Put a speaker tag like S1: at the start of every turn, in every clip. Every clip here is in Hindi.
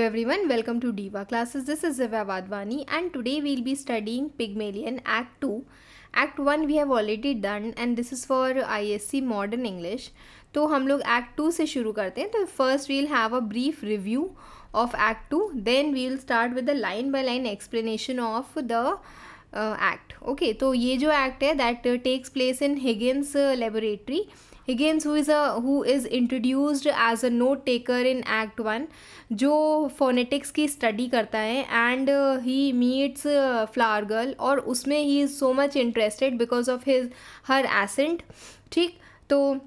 S1: Everyone, welcome to Diva Classes. This is Zivya Vadwani and today we'll be studying Pygmalion Act 2. Act 1 we have already done and this is for ISC Modern English. तो हम लोग Act 2 से शुरू करते हैं. तो first we'll have a brief review of Act 2. Then we'll start with the line by line explanation of the act. Okay, तो ये जो act है that takes place in Higgins laboratory. Higgins who is introduced as a note taker in Act 1, जो phonetics की study करता है and he meets flower girl और उसमें he is so much interested because of her accent. ठीक, तो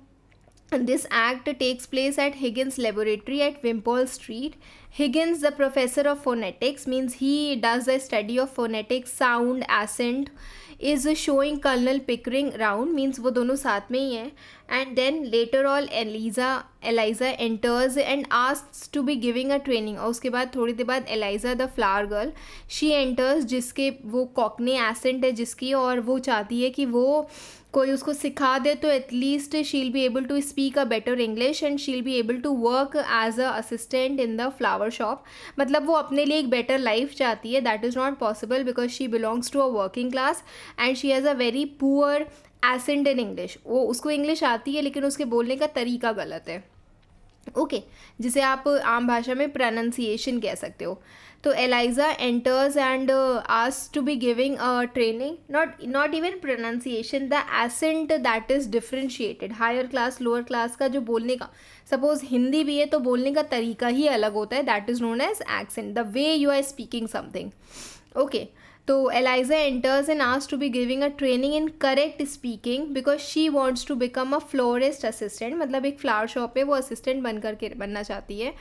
S1: this act takes place at Higgins laboratory at Wimpole Street. Higgins, the professor of phonetics, means he does the study of phonetics, sound, accent, is showing Colonel Pickering around, means वो दोनों साथ में ही हैं. And then later on Eliza enters and asks to be giving a training. और उसके बाद थोड़ी देर बाद Eliza the flower girl, she enters जिसके वो कॉकनी accent है जिसकी, और वो चाहती है कि वो कोई उसको सिखा दे तो at least she'll be able to speak a better English and she'll be able to work as a assistant in the flower shop. मतलब वो अपने लिए एक बेटर लाइफ चाहती है. That is not possible because she belongs to a working class and she has a very poor accent in English. वो उसको इंग्लिश आती है लेकिन उसके बोलने का तरीका गलत है. ओके, जिसे आप आम भाषा में प्रोनाउंसिएशन कह सकते हो. तो Eliza enters and asks to be giving a training. Not even pronunciation, the accent that is differentiated. Higher class lower class का जो बोलने का, सपोज हिंदी भी है तो बोलने का तरीका ही अलग होता है. That is known as accent, the way you are speaking something. Okay, तो Eliza enters and asks to be giving a training in correct speaking because she wants to become a florist assistant. मतलब एक फ्लावर शॉप में वो असिस्टेंट बनना चाहती है.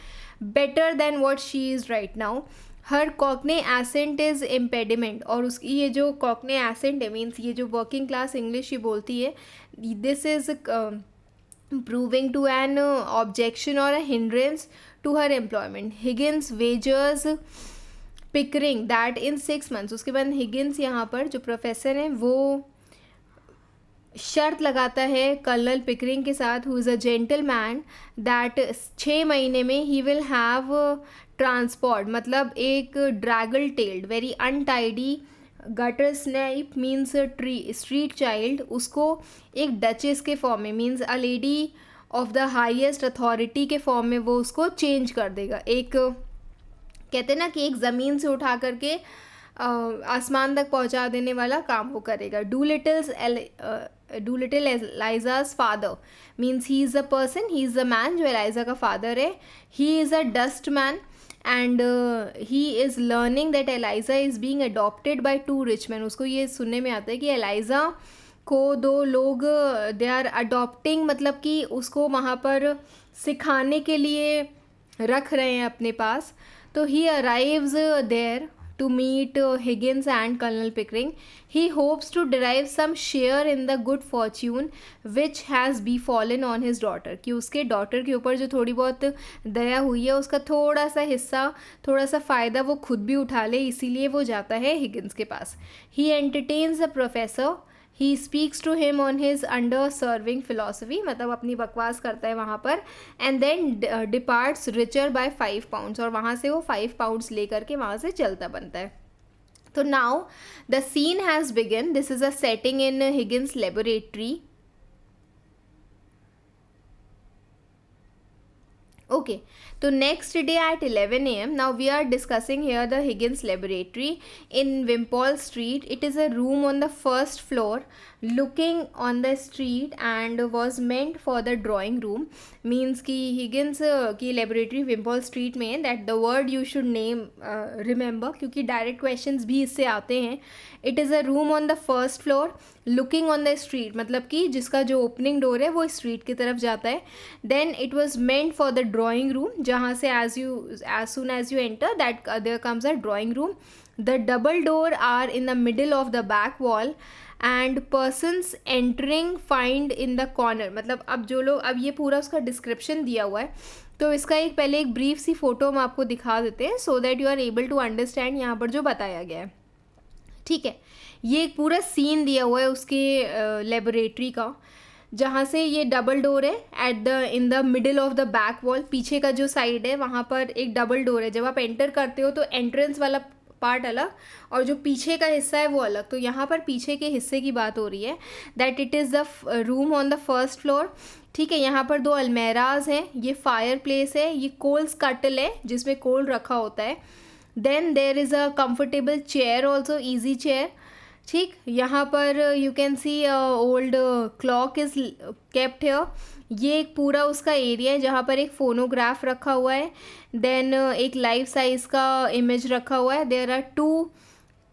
S1: Better than what she is right now. Her cockney accent is impediment. और उसकी ये जो कॉकने एसेंट है मीन्स ये जो वर्किंग क्लास इंग्लिश ये बोलती है, this is proving to an objection और a hindrance to her employment. Higgins wagers Pickering that in 6 months. उसके बाद हिगिन्स यहाँ पर जो प्रोफेसर हैं वो शर्त लगाता है कर्नल पिकरिंग के साथ, who is a gentleman, that 6 महीने में ही विल हैव ट्रांसपोर्ट. मतलब एक draggle tailed very untidy guttersnipe means street child, उसको एक डचेस के फॉर्म में means a lady of the highest authority के फॉर्म में वो उसको चेंज कर देगा. एक कहते हैं ना कि एक ज़मीन से उठा करके आसमान तक पहुंचा देने वाला काम वो करेगा. Doolittle Eliza's father means he is a person, he is a man जो एलाइजा का फादर है. He is a dust man and he is learning that Eliza is being adopted by 2 rich men. उसको ये सुनने में आता है कि एलाइजा को 2 लोग दे आर अडॉप्टिंग, मतलब कि उसको वहाँ पर सिखाने के लिए रख रहे हैं अपने पास. तो he arrives there to meet Higgins and Colonel Pickering. He hopes to derive some share in the good fortune which has befallen on his daughter. कि उसके डॉटर के ऊपर जो थोड़ी बहुत दया हुई है उसका थोड़ा सा हिस्सा, थोड़ा सा फ़ायदा वो खुद भी उठा ले, इसीलिए वो जाता है हिगिन्स के पास. He entertains the professor. He speaks to him on his undeserving philosophy. मतलब अपनी बकवास करता है वहाँ पर. And then departs richer by 5 pounds. और वहाँ से वो 5 pounds लेकर के वहाँ से चलता बनता है. तो now the scene has begin. This is a setting in Higgins laboratory. Okay, so next day at 11 a.m. Now we are discussing here the Higgins laboratory in Wimpole Street. It is a room on the first floor looking on the street and was meant for the drawing room. Means कि Higgins की laboratory Wimpole Street में, that the word you should name remember क्योंकि direct questions भी इससे आते हैं. It is a room on the first floor looking on the street. मतलब कि जिसका जो opening door है वो street की तरफ जाता है. Then it was meant for the drawing room, जहाँ से as soon as you enter that there comes a drawing room. The double door are in the middle of the back wall and persons entering find in the corner. मतलब अब जो लोग, अब ये पूरा उसका डिस्क्रिप्शन दिया हुआ है तो इसका एक पहले एक ब्रीफ सी फ़ोटो हम आपको दिखा देते हैं so that you are able to understand यहाँ पर जो बताया गया है. ठीक है, ये एक पूरा सीन दिया हुआ है उसके लेबोरेटरी का. जहाँ से ये डबल डोर है at the in the middle of the back wall, पीछे का जो साइड है वहाँ पर एक डबल डोर है. जब आप एंटर करते हो तो एंट्रेंस वाला पार्ट अलग और जो पीछे का हिस्सा है वो अलग. तो यहाँ पर पीछे के हिस्से की बात हो रही है that it is the room on the first floor. ठीक है, यहाँ पर 2 अलमेराज हैं, ये फायर प्लेस है, ये कोल स्कटल है जिसमें कोल रखा होता है. Then there is a comfortable chair also, easy chair. ठीक, यहाँ पर you can see old clock is kept here. ये एक पूरा उसका एरिया है जहाँ पर एक फ़ोनोग्राफ रखा हुआ है. देन एक लाइफ साइज़ का इमेज रखा हुआ है. There are 2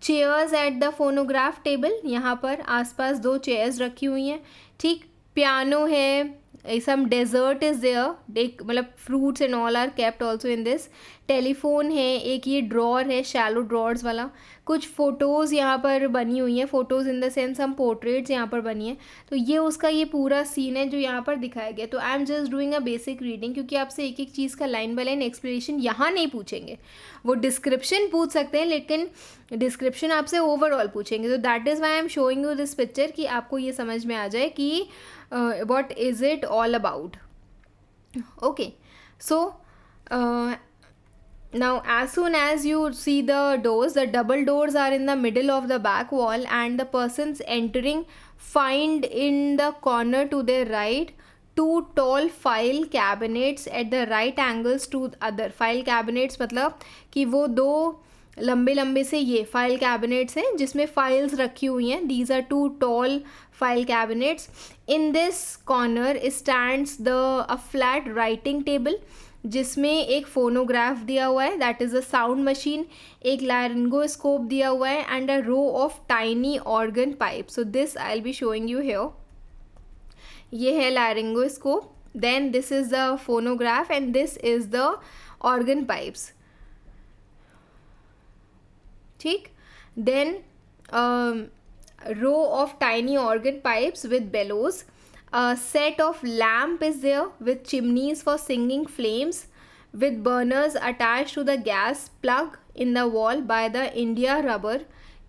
S1: chairs at the phonograph table. यहाँ पर आसपास 2 चेयर्स रखी हुई हैं. ठीक, पियानो है, सम डेजर्ट इज़ देयर, एक मतलब fruits and all are kept also in this. Telephone है, एक ये ड्रॉर है शैलो ड्रॉर्स वाला. कुछ फ़ोटोज़ यहाँ पर बनी हुई हैं, फ़ोटोज़ इन द सेंस हम पोर्ट्रेट्स यहाँ पर बनी हैं. तो ये उसका ये पूरा सीन है जो यहाँ पर दिखाया गया. तो I am just doing a basic reading, क्योंकि आपसे एक एक चीज़ का लाइन बाय लाइन एक्सप्लेनेशन यहाँ नहीं पूछेंगे. वो डिस्क्रिप्शन पूछ सकते हैं लेकिन डिस्क्रिप्शन आपसे ओवरऑल पूछेंगे. तो that is why I am showing you this picture कि आपको ये समझ में आ जाए कि what is it all about. Okay, so now as soon as you see the doors, the double doors are in the middle of the back wall and the persons entering find in the corner to their right 2 tall file cabinets at the right angles to other. file cabinets मतलब कि वो 2 लंबे लंबे से ये फाइल कैबिनेट्स हैं जिसमें फाइल्स रखी हुई हैं. These are 2 tall file cabinets. In this corner stands the a flat writing table जिसमें एक फोनोग्राफ दिया हुआ है, that is a sound machine, एक लारिंगोस्कोप दिया हुआ है and a row of tiny organ pipe. So this I will be showing you here. ये है laryngoscope, then this is the phonograph and this is the organ pipes. ठीक, then row of tiny organ pipes with bellows. A set of lamp is there with chimneys for singing flames with burners attached to the gas plug in the wall by the India rubber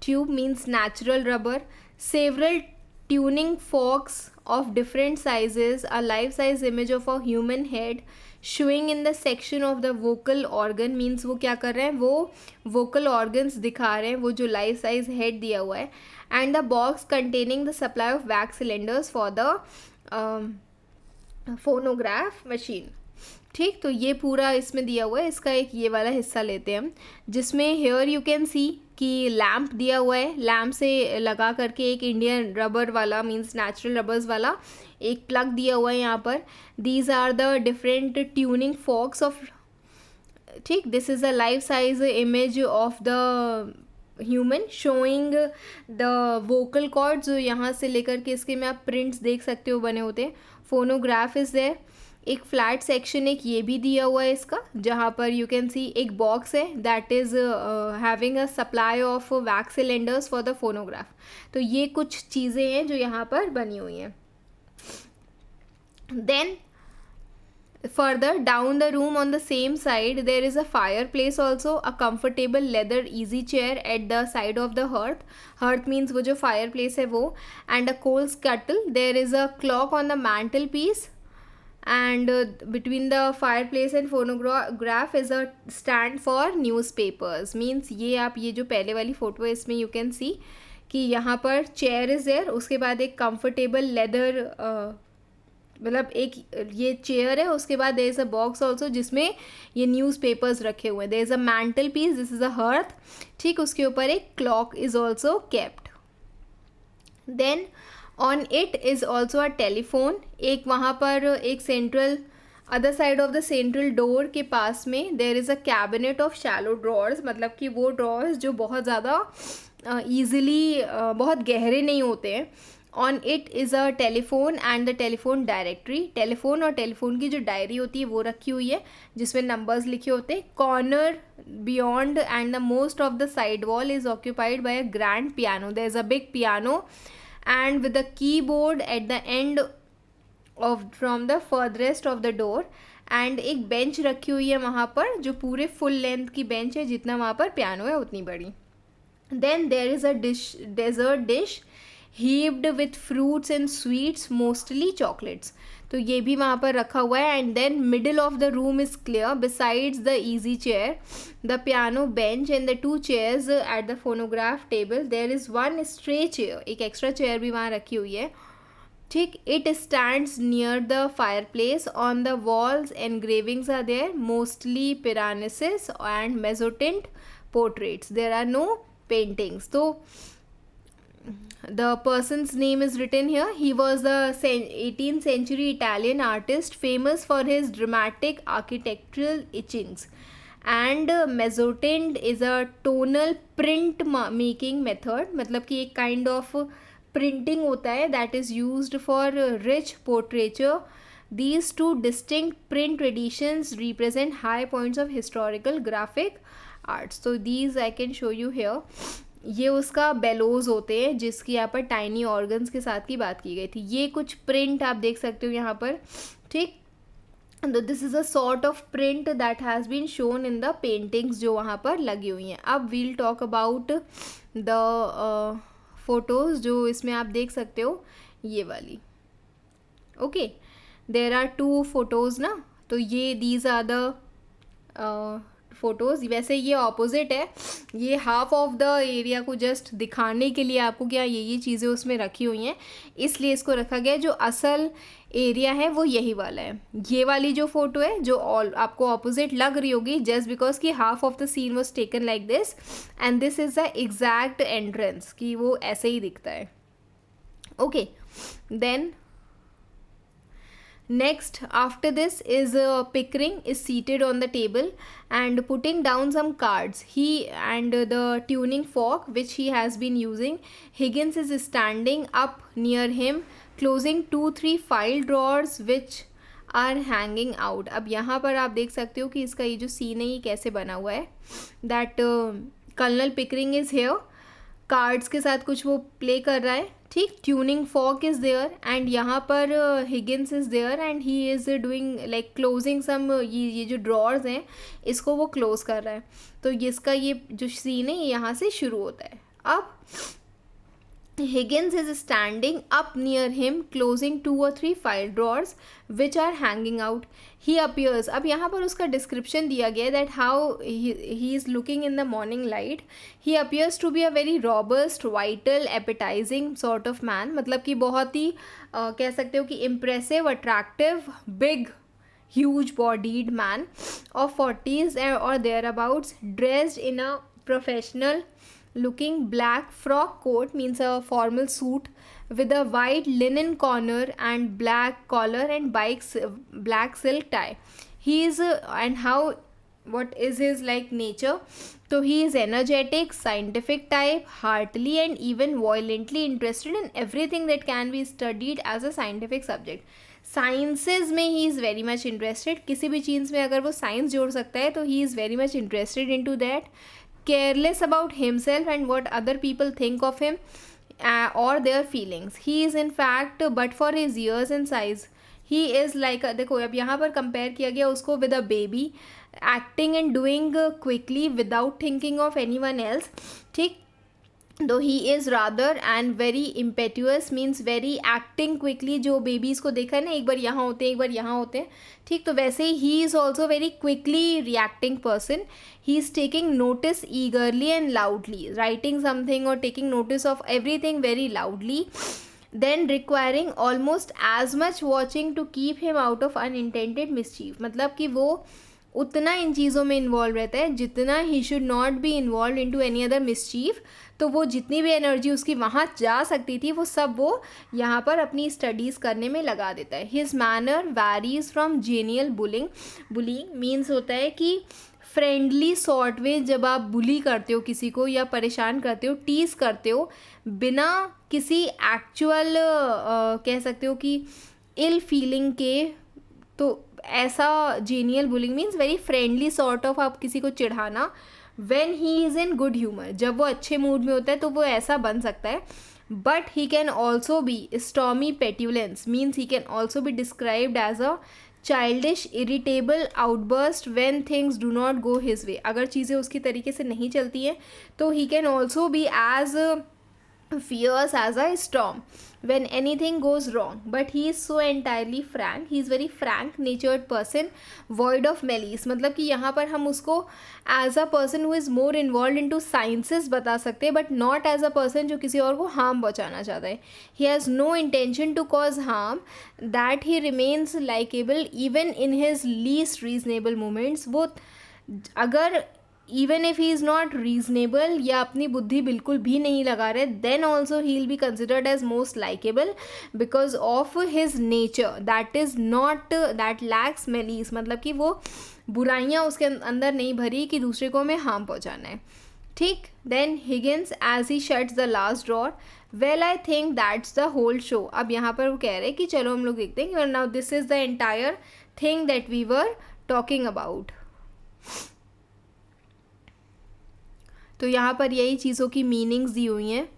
S1: tube, means natural rubber. Several tuning forks of different sizes, a life size image of a human head showing in the section of the vocal organ, means वो क्या कर रहे हैं, वो vocal organs दिखा रहे हैं, वो जो life size head दिया हुआ है. And the box containing the supply of wax cylinders for the phonograph machine. ठीक, तो ये पूरा इसमें दिया हुआ है. इसका एक ये वाला हिस्सा लेते हैं हम जिसमें हेयर यू कैन सी कि लैम्प दिया हुआ है. लैम्प से लगा करके एक इंडियन रबर वाला, मींस नेचुरल रबर्स वाला एक प्लग दिया हुआ है यहाँ पर. These are the different tuning forks of. ठीक, this is a life size image of the human showing the vocal cords, जो यहाँ से लेकर के इसके में आप प्रिंट्स देख सकते हो बने होते हैं. Phonograph is there. एक फ्लैट सेक्शन एक ये भी दिया हुआ है इसका जहाँ पर यू कैन सी एक बॉक्स है that is having a supply of wax cylinders for the phonograph. तो ये कुछ चीज़ें हैं जो यहाँ पर बनी हुई हैं. Then further down the room on the same side there is a fireplace also, a comfortable leather easy chair at the side of the hearth. Hearth means वो जो fireplace है वो, and a coal scuttle. There is a clock on the mantelpiece and between the fireplace and phonograph is a stand for newspapers. Means ये आप ये जो पहले वाली फ़ोटो है इसमें you can see कि यहाँ पर चेयर इज़ देयर, उसके बाद एक कंफर्टेबल लेदर मतलब एक ये चेयर है, उसके बाद there is a box also जिसमें ये न्यूज़पेपर्स रखे हुए हैं. There is a mantel piece, this is a hearth. ठीक, उसके ऊपर एक clock is also kept. Then on it is also a telephone. एक वहाँ पर एक central other side of the central door के पास में there is a cabinet of shallow drawers, मतलब कि वो ड्रॉर्स जो बहुत ज़्यादा ईजिली बहुत गहरे नहीं होते हैं. On it is a telephone and the telephone directory. Telephone और टेलीफोन की जो डायरी होती है वो रखी हुई है जिसमें नंबर्स लिखे होते हैं. Corner beyond and the most of the side wall is occupied by a grand piano. There is a big piano and with the keyboard at the end of from the furthest of the door. And एक बेंच रखी हुई है वहाँ पर जो पूरे फुल लेंथ की बेंच है, जितना वहाँ पर पियानो है उतनी बड़ी. Then there is a dish dessert dish. heaped with fruits and sweets, mostly chocolates. तो ये भी वहाँ पर रखा हुआ है. And then middle of the room is clear. Besides the easy chair, the piano bench and the 2 chairs at the phonograph table, there is 1 stray chair. एक एक्स्ट्रा चेयर भी वहाँ रखी हुई है. ठीक. It stands near the fireplace. On the walls engravings are there, mostly Piranesis and mezzotint portraits. There are no paintings. तो the person's name is written here. He was the 18th century Italian artist famous for his dramatic architectural etchings. And mezzotint is a tonal print making method. मतलब कि एक kind of printing होता है that is used for rich portraiture. These two distinct print traditions represent high points of historical graphic arts. So these I can show you here. ये उसका बेलोज होते हैं जिसकी यहाँ पर टाइनी ऑर्गन्स के साथ की बात की गई थी. ये कुछ प्रिंट आप देख सकते हो यहाँ पर. ठीक. तो this is a sort of print that has been shown in the paintings जो वहाँ पर लगी हुई हैं. अब we'll talk about the photos जो इसमें आप देख सकते हो, ये वाली. ओके, देर आर 2 फोटोज़ ना. तो ये दीज आर द फ़ोटोज़. वैसे ये ऑपोजिट है. ये हाफ ऑफ द एरिया को जस्ट दिखाने के लिए आपको क्या ये चीज़ें उसमें रखी हुई हैं, इसलिए इसको रखा गया है. जो असल एरिया है वो यही वाला है. ये वाली जो फ़ोटो है जो आपको ऑपोजिट लग रही होगी जस्ट बिकॉज कि half of the scene was taken like this and this is the exact entrance कि वो ऐसे ही दिखता है. Okay, then next after this is Pickering is seated on the table and putting down some cards. He and the tuning fork which he has been using. Higgins is standing up near him closing 2-3 file drawers which are hanging out. अब यहाँ पर आप देख सकते हो कि इसका ये जो सीन है ये कैसे बना हुआ है. That colonel Pickering is here. Cards के साथ कुछ वो प्ले कर रहा है. ठीक. Tuning fork is there and यहाँ पर Higgins is there and he is doing like closing some. ये जो ड्रॉर्स हैं इसको वो क्लोज कर रहा है. तो इसका ये जो सीन है ये यहाँ से शुरू होता है. अब Higgins is standing up near him closing 2 or 3 file drawers which are hanging out. He appears. अब यहाँ पर उसका description दिया गया है that how he is looking in the morning light. He appears to be a very robust, vital, appetizing sort of man. मतलब कि बहुत ही कह सकते हो कि impressive, attractive, big, huge bodied man of 40s or thereabouts, dressed in a professional looking black frock coat, means a formal suit with a white linen collar and black collar and black silk tie. He is and how what is his like nature? So he is energetic, scientific type, heartily and even violently interested in everything that can be studied as a scientific subject. Sciences में he is very much interested. किसी भी चीज़ में अगर वो साइंस जोड़ सकता है तो he is very much interested in to that. Careless about himself and what other people think of him or their feelings. He is in fact, but for his years and size, he is like देखो अब यहाँ पर कंपेयर किया गया उसको with a baby, acting and doing quickly without thinking of anyone else. ठीक. Though he is rather and very impetuous, means very acting quickly. जो बेबीज़ को देखा है ना, एक बार यहाँ होते हैं एक बार यहाँ होते हैं. ठीक. तो वैसे he is also very quickly reacting person. He is taking notice eagerly and loudly, writing something और taking notice of everything very loudly. Then requiring almost as much watching to keep him out of unintended mischief. मतलब कि वो उतना इन चीज़ों में इन्वॉल्व रहता है जितना he should not be involve in to any other mischief. तो वो जितनी भी एनर्जी उसकी वहाँ जा सकती थी वो सब वो यहाँ पर अपनी स्टडीज़ करने में लगा देता है. His manner varies from genial bullying means होता है कि फ्रेंडली सॉर्ट वे. जब आप बुली करते हो किसी को या परेशान करते हो, टीज़ करते हो बिना किसी एक्चुअल कह सकते हो कि इल फीलिंग के, तो ऐसा genial bullying means very friendly sort of आप किसी को चिढ़ाना. When he is in good humour, जब वो अच्छे मूड में होता है तो वो ऐसा बन सकता है. But he can also be stormy petulance, means he can also be described as a childish irritable outburst when things do not go his way. अगर चीज़ें उसकी तरीके से नहीं चलती हैं तो he can also be as fierce as a storm when anything goes wrong, but he is so entirely frank, he is very frank natured person, void of malice. मतलब कि यहाँ पर हम उसको as a person who is more involved into sciences बता सकते हैं, but not as a person जो किसी और को harm पहुँचाना चाहता है. He has no intention to cause harm, that he remains likable even in his least reasonable moments. वो अगर even if he is not reasonable या अपनी बुद्धि बिल्कुल भी नहीं लगा रहे, then also he will be considered as most likeable because of his nature that is not that lacks malice. मतलब कि वो बुराइयाँ उसके अंदर नहीं भरी कि दूसरे को हमें हार्म पहुँचाना है. ठीक. Then Higgins as he shuts the last drawer, well I think that's the whole show. अब यहाँ पर वो कह रहे हैं कि चलो हम लोग देखते हैं. Now this is the entire thing that we were talking about. तो यहाँ पर यही चीज़ों की मीनिंग्स दी हुई हैं.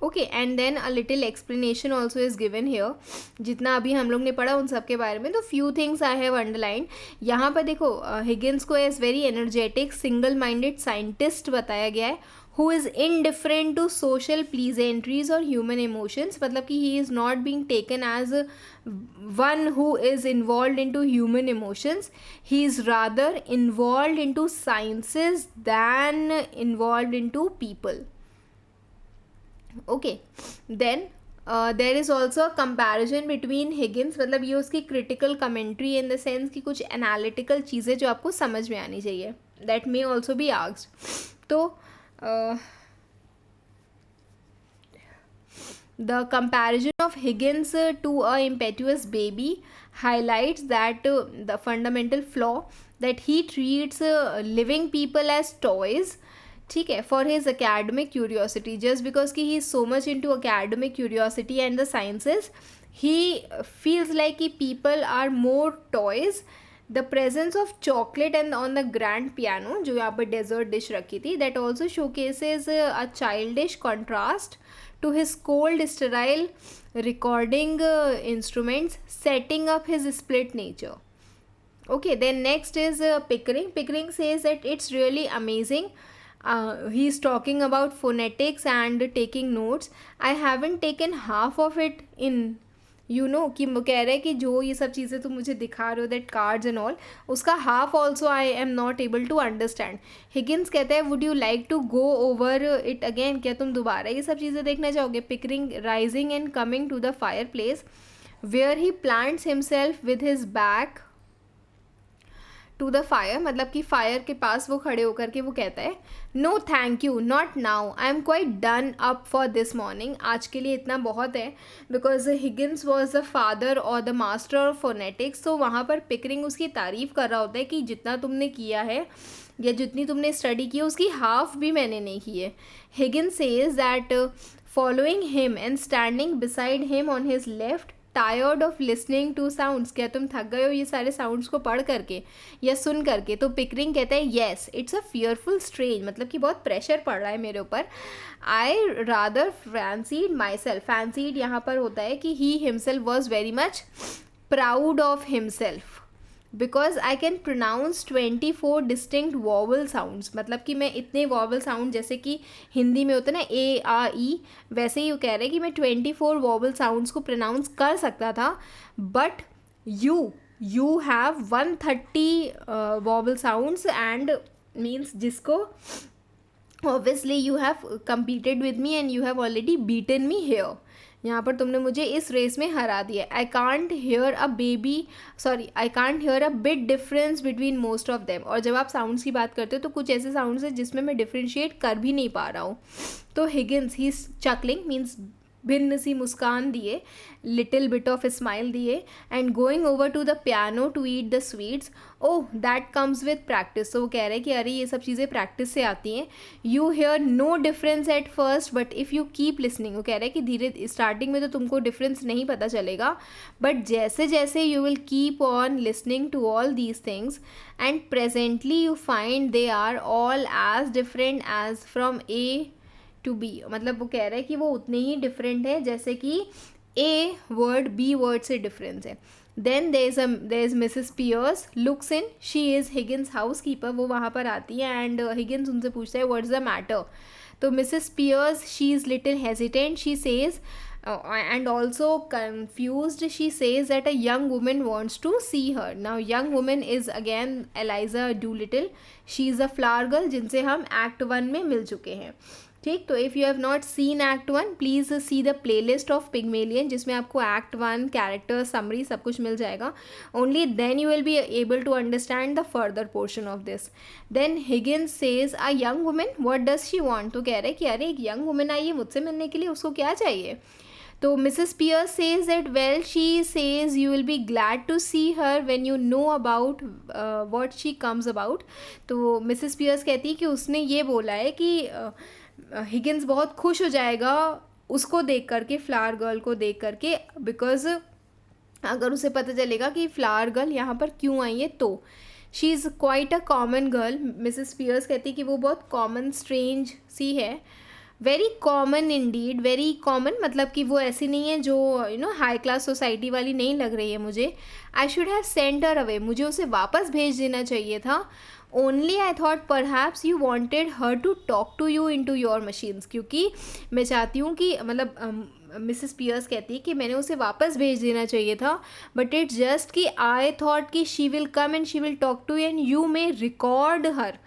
S1: Okay, and then a little explanation also is given here. जितना अभी हम लोग ने पढ़ा उन सब के बारे में. तो few things I have underline. यहाँ पर देखो हिगिंस को as very energetic single minded scientist बताया गया है, who is indifferent to social pleasantries or human emotions. मतलब कि he is not being taken as one who is involved into human emotions. He is rather involved into sciences than involved into people. Okay, then there is also a comparison between Higgins. मतलब ये उसकी critical commentary in the sense कि कुछ एनालिटिकल चीज़ें जो आपको समझ में आनी चाहिए, that may also be asked. तो the comparison of Higgins to a impetuous baby highlights that the fundamental flaw that he treats living people as toys. ठीक है, for his academic curiosity, just because he is so much into academic curiosity and the sciences, he feels like people are more toys. The presence of chocolate and on the grand piano जो यहाँ पर डेजर्ट डिश रखी थी, that also showcases a childish contrast to his cold sterile recording instruments, setting up his split nature. Okay, then next is Pickering. Pickering says that it's really amazing. He's talking about phonetics and taking notes. I haven't taken half of it in कि वो कह रहे हैं कि जो ये सब चीज़ें तुम मुझे दिखा रहे हो, दैट कार्ड्स एंड ऑल, उसका half also I am not able to understand. Higgins कहते हैं would you like to go over it again. क्या तुम दोबारा ये सब चीज़ें देखना चाहोगे. Pickering rising and coming to the fireplace where he plants himself with his back to the fire. मतलब कि फायर के पास वो खड़े होकर के वो कहता है no thank you, not now, I am quite done up for this morning. आज के लिए इतना बहुत है. Because Higgins was the father और द मास्टर ऑफ फोनेटिक्स. तो वहाँ पर पिकरिंग उसकी तारीफ़ कर रहा होता है कि जितना तुमने किया है या जितनी तुमने स्टडी की है उसकी हाफ भी मैंने नहीं की है. Higgins says that following him and standing beside him on his left, tired of listening to sounds. क्या तुम थक गए हो ये सारे साउंड्स को पढ़ करके या सुन करके. तो पिकरिंग कहता है yes it's a fearful strain. मतलब कि बहुत प्रेशर पड़ रहा है मेरे ऊपर. I rather fancied myself. Fancied यहाँ पर होता है कि he himself was very much proud of himself because I can pronounce 24 distinct vowel sounds. मतलब कि मैं इतने वॉवल साउंड जैसे कि हिंदी में होता है ना ए आ ई, वैसे ही वो कह रहे हैं कि मैं 24 वॉवल साउंड्स को प्रोनाउंस कर सकता था. But you have 130 vowel sounds and means जिसको obviously you have competed with me and you have already beaten me here. यहाँ पर तुमने मुझे इस रेस में हरा दिया. I can't hear a bit difference between most of them. और जब आप साउंड्स की बात करते हो तो कुछ ऐसे साउंड्स हैं जिसमें मैं डिफ्रेंशिएट कर भी नहीं पा रहा हूँ. तो हिगिंस ही चकलिंग मीन्स भिन्न सी मुस्कान दिए, लिटिल बिट ऑफ स्माइल दिए, and going over to the piano to eat the sweets. Oh that comes with practice. तो वो कह रहे हैं कि अरे ये सब चीज़ें प्रैक्टिस से आती हैं. You hear no difference at first but if you keep listening. वो कह रहे हैं कि धीरे स्टार्टिंग में तो तुमको डिफरेंस नहीं पता चलेगा, बट जैसे जैसे you will keep on listening to all these things and presently you find they are all as different as from A to B. मतलब वो कह रहे हैं कि वो उतने ही डिफरेंट है जैसे कि ए वर्ड बी वर्ड से डिफरेंस है. Then there is Mrs Pearce looks in, she is Higgins housekeeper, वो वहाँ पर आती है एंड हिगिन्स उनसे पूछता है व्हाट इज़ द मैटर. तो Mrs Pearce she is little hesitant, she says and also confused, she says that a young woman wants to see her. Now young woman is again Eliza Doolittle, she is a flower girl जिनसे हम Act 1 में मिल चुके हैं. ठीक, तो if you have not seen Act 1 please see the play list of Pygmalion, जिसमें आपको Act 1 कैरेक्टर समरी सब कुछ मिल जाएगा. Only then you will be able to understand the further portion of this. Then Higgins says a young women what does she want, तो कह रहे कि अरे एक यंग वुमेन आई है मुझसे मिलने के लिए, उसको क्या चाहिए. तो Mrs Pearce says that well she says you will be glad to see her when you know about what she comes about. तो मिसेस पियर्स कहती है कि उसने ये बोला है कि हिगिन्स बहुत खुश हो जाएगा उसको देख करके, फ्लावर गर्ल को देख करके, बिकॉज अगर उसे पता चलेगा कि फ्लावर गर्ल यहाँ पर क्यों आई है. तो she is quite a common girl. Mrs Pearce कहती है कि वो बहुत कॉमन स्ट्रेंज सी है, very common indeed, very common मतलब कि वो ऐसी नहीं है जो हाई क्लास सोसाइटी वाली नहीं लग रही है मुझे. I should have sent her away, मुझे उसे वापस भेज देना चाहिए था. Only I thought perhaps you wanted her to talk to you in to your machines, क्योंकि मैं चाहती हूँ कि मतलब मिसेस पियर्स कहती है कि मैंने उसे वापस भेज देना चाहिए था, बट इट्स जस्ट कि आई थॉट कि she will come and she will talk to you and you may record her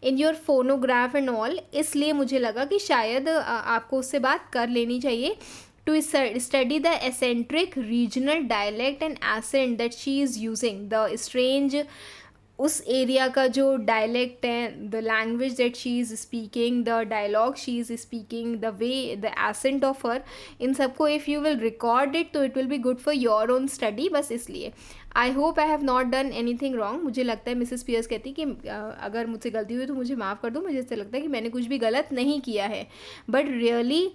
S1: in your phonograph and all. इसलिए मुझे लगा कि शायद आपको उससे बात कर लेनी चाहिए. To study the eccentric regional dialect and accent that she is using, the strange उस एरिया का जो डायलेक्ट है, the language that she is speaking, the dialogue she is speaking, the way, the accent of her, इन सबको if you will record it तो it will be good for your own study. बस इसलिए I hope I have not done anything wrong. मुझे लगता है मिसेस पियर्स कहती कि अगर मुझसे गलती हुई तो मुझे माफ़ कर दो, मुझे ऐसा लगता है कि मैंने कुछ भी गलत नहीं किया है. But really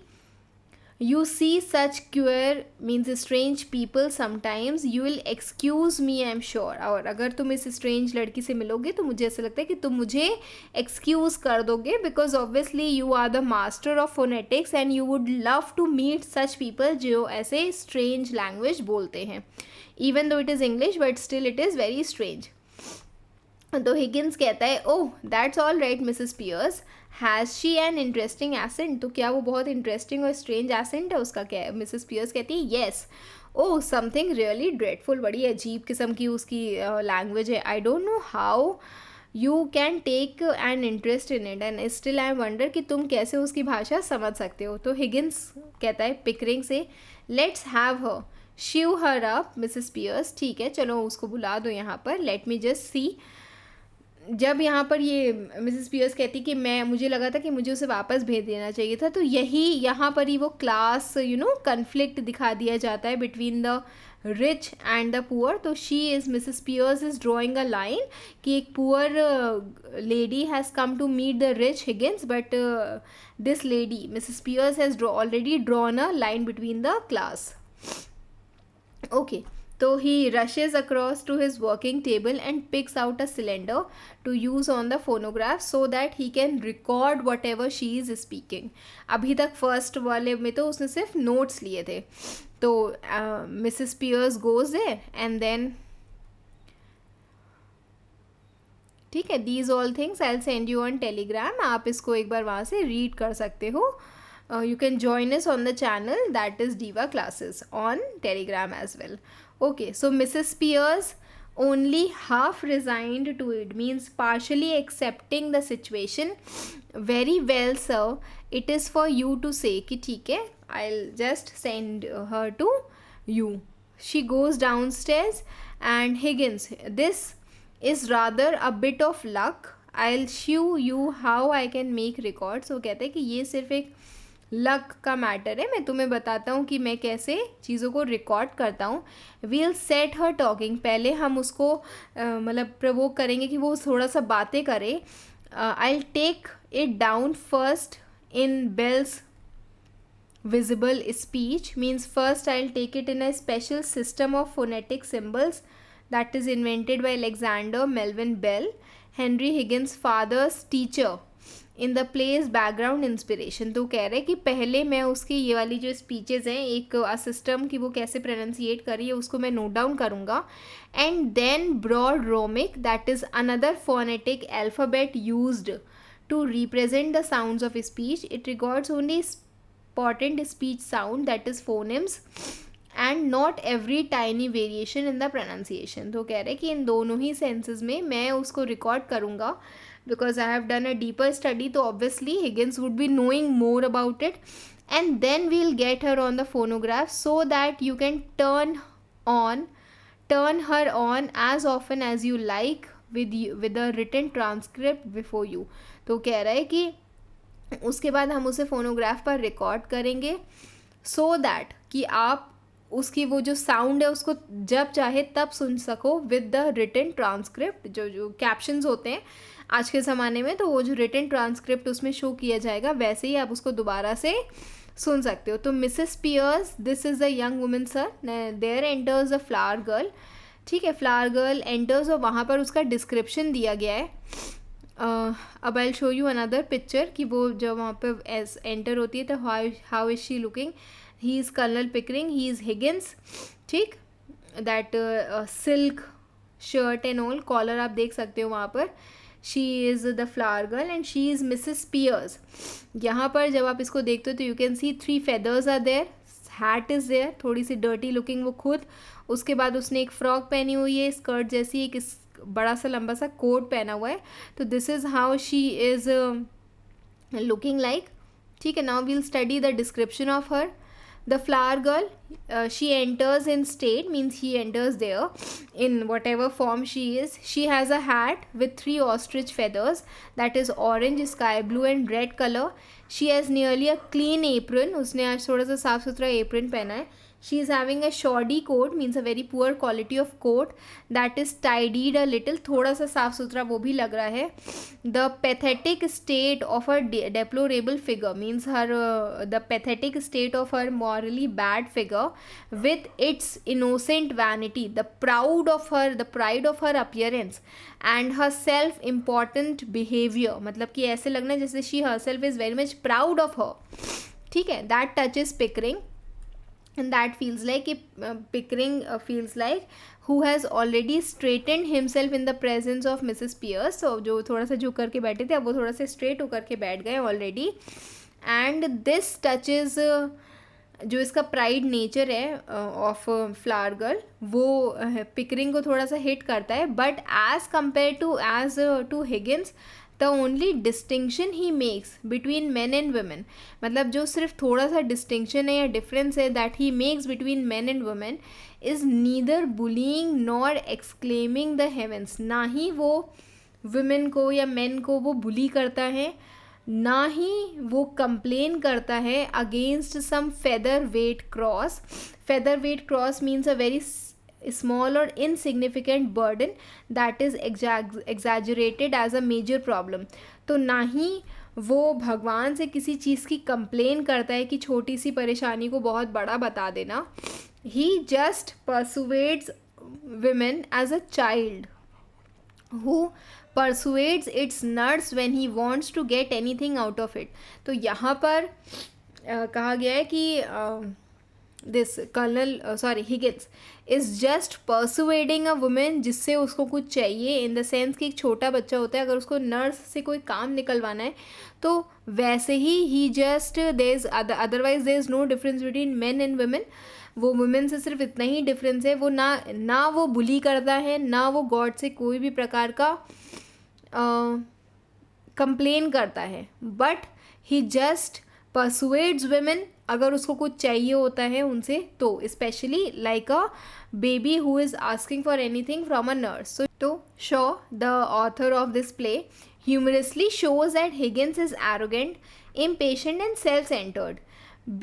S1: you see such queer means strange people sometimes, you will excuse me I'm sure. और अगर तुम इस strange लड़की से मिलोगे तो मुझे ऐसा लगता है कि तुम मुझे excuse कर दोगे, because obviously you are the master of phonetics and you would love to meet such people जो ऐसे strange language बोलते हैं. even though it is English but still it is very strange. तो हिगिन्स कहता है oh that's all right Mrs Pearce, has she an interesting accent, तो क्या वो बहुत इंटरेस्टिंग और स्ट्रेंज एसेंट है उसका. क्या मिसेस पियर्स कहती है yes. Oh something really dreadful, बड़ी अजीब किस्म की उसकी लैंग्वेज है. I don't know how you can take an interest in it and still I wonder कि तुम कैसे उसकी भाषा समझ सकते हो. तो हिगिन्स कहता है पिकरिंग से let's have her, show her up. Mrs Pearce ठीक है चलो उसको बुला दो यहाँ पर, लेट मी जस्ट सी. जब यहाँ पर ये मिसेस पियर्स कहती कि मुझे लगा था कि मुझे उसे वापस भेज देना चाहिए था, तो यहाँ पर ही वो क्लास कन्फ्लिक्ट दिखा दिया जाता है between the rich and the poor. तो Mrs Pearce is drawing a line कि एक poor lady has come to meet the rich Higgins, but this lady Mrs Pearce has already drawn a line between the class. Okay, so he rushes across to his working table and picks out a cylinder to use on the phonograph so that he can record whatever she is speaking. अभी तक फर्स्ट वाले में तो उसने सिर्फ नोट्स लिए थे. तो Mrs Pearce goes there and then ठीक है, these all things I will send you on telegram. आप इसको एक बार वहाँ से रीड कर सकते हो. You can join us on the channel that is Diva Classes on Telegram as well. Okay, so Mrs. Spears only half resigned to it, means partially accepting the situation. Very well sir, it is for you to say कि ठीक है, I'll just send her to you. She goes downstairs and Higgins, this is rather a bit of luck, I'll show you how I can make records. वो कहते हैं कि ये सिर्फ एक लक का मैटर है, मैं तुम्हें बताता हूँ कि मैं कैसे चीज़ों को रिकॉर्ड करता हूँ. वील सेट हर टॉकिंग, पहले हम उसको मतलब प्रवोक करेंगे कि वो थोड़ा सा बातें करे. I take it down first in Bell's visible speech, means first I'll take it in a special system of phonetic symbols that is invented by Alexander Melvin Bell, Henry Higgins' father's teacher. In the place background inspiration. तो कह रहे कि पहले मैं उसकी ये वाली जो स्पीचेज़ हैं, एक सिस्टम की वो कैसे प्रोनाउंसिएट करी है उसको मैं नोट डाउन करूँगा, and then broad Romic, that is another phonetic alphabet used to represent the sounds of speech. It records only important speech sound, that is phonemes, and not every tiny variation in the pronunciation. तो कह रहे कि इन दोनों ही सेंसेस में मैं उसको रिकॉर्ड करूँगा, because I have done a deeper study, तो obviously Higgins would be knowing more about it, and then we'll get her on the phonograph so that you can turn her on as often as you like with a written transcript before you. तो कह रहा है कि उसके बाद हम उसे फोनोग्राफ पर रिकॉर्ड करेंगे सो दैट कि आप उसकी वो जो साउंड है उसको जब चाहे तब सुन सको विद द रिटन ट्रांसक्रिप्ट। जो कैप्शंस होते हैं आज के ज़माने में, तो वो जो रिटन ट्रांसक्रिप्ट उसमें शो किया जाएगा, वैसे ही आप उसको दोबारा से सुन सकते हो। तो Mrs Pearce, this is a young women sir, there enters a flower girl. ठीक है, फ्लावर गर्ल एंटर्स और वहाँ पर उसका डिस्क्रिप्शन दिया गया है। अब I show you another picture कि वो जब वहाँ पे एंटर होती है तो how is she looking. He is colonel Pickering, he is Higgins, ठीक, that silk shirt and all, collar आप देख सकते हो वहाँ पर। She is the flower girl and she is Mrs Pearce. यहाँ पर जब आप इसको देखते हो तो you can see 3 feathers are there, hat is there, थोड़ी सी डर्टी लुकिंग वो खुद। उसके बाद उसने एक फ्रॉक पहनी हुई है, स्कर्ट जैसी, एक बड़ा सा लंबा सा कोट पहना हुआ है। तो this is how she is looking like. ठीक है, now we'll study the description of her. The flower girl, she enters in state, means he enters there in whatever form she is. She has a hat with 3 ostrich feathers, that is orange, sky blue and red color. She has nearly a clean apron, उसने आज थोड़ा सा साफ सुथरा apron पहना है. She is having a shoddy coat, means a very poor quality of coat, that is tidied a little, थोड़ा सा साफ सुथरा वो भी लग रहा है. The pathetic state of her deplorable figure, means her the pathetic state of her morally bad figure with its innocent vanity, the pride of her appearance and her self important behavior, मतलब कि ऐसे लगना है जैसे she herself is very much proud of her. ठीक है, that touches Pickering. And that feels like Pickering feels like who has already straightened himself in the presence of Mrs. Pierce. So जो थोड़ा सा झुक करके बैठे थे अब वो थोड़ा सा स्ट्रेट होकर के बैठ गए ऑलरेडी. एंड दिस टचेज जो इसका प्राइड नेचर है ऑफ फ्लावर गर्ल, वो पिकरिंग को थोड़ा सा हिट करता है. But as compare to Higgins, the only distinction he makes between man and women, मतलब जो सिर्फ थोड़ा सा डिस्टिंक्शन है या डिफरेंस है that he makes between man and women, is neither bullying nor exclaiming the heavens. ना ही वो वुमेन को या मैन को वो बुली करता है, ना ही वो कंप्लेन करता है against some feather weight cross. Feather weight cross means a very small or insignificant burden that is exaggerated as a major problem. तो ना ही वो भगवान से किसी चीज़ की कंप्लेन करता है कि छोटी सी परेशानी को बहुत बड़ा बता देना. He just persuades women as a child who persuades its nurse when he wants to get anything out of it. तो यहाँ पर कहा गया है कि this Higgins is just persuading a women, जिससे उसको कुछ चाहिए, इन द सेंस कि एक छोटा बच्चा होता है, अगर उसको नर्स से कोई काम निकलवाना है तो वैसे ही just otherwise there is no difference between men and women. वो वुमेन से सिर्फ इतना ही डिफरेंस है, वो ना वो बुली करता है, ना वो गॉड से कोई भी प्रकार का कंप्लेन करता है, but he just persuades women अगर उसको कुछ चाहिए होता है उनसे, तो specially like a baby who is asking for anything from a nurse. तो so the author of this play humorously shows that Higgins is arrogant, impatient and self-centered.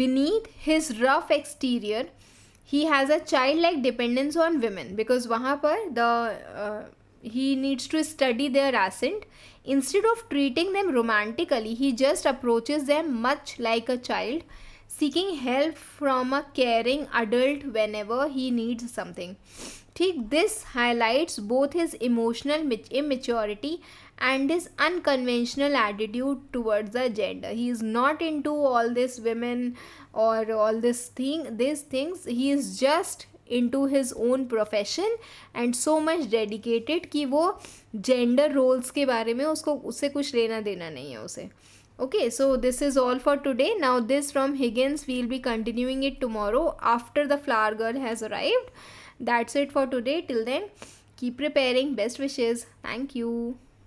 S1: Beneath his rough exterior, he has a childlike dependence on women, because वहाँ पर he needs to study their accent. Instead of treating them romantically, he just approaches them much like a child, seeking help from a caring adult whenever he needs something. ठीक, this highlights both his emotional immaturity and his unconventional attitude towards the gender. He is not into all this women or all these things. He is just into his own profession and so much dedicated कि वो gender roles के बारे में उसको उससे कुछ लेना देना नहीं है उसे. Okay, so this is all for today. Now this from Higgins, we'll be continuing it tomorrow after the flower girl has arrived. That's it for today. Till then, keep preparing. Best wishes. Thank you.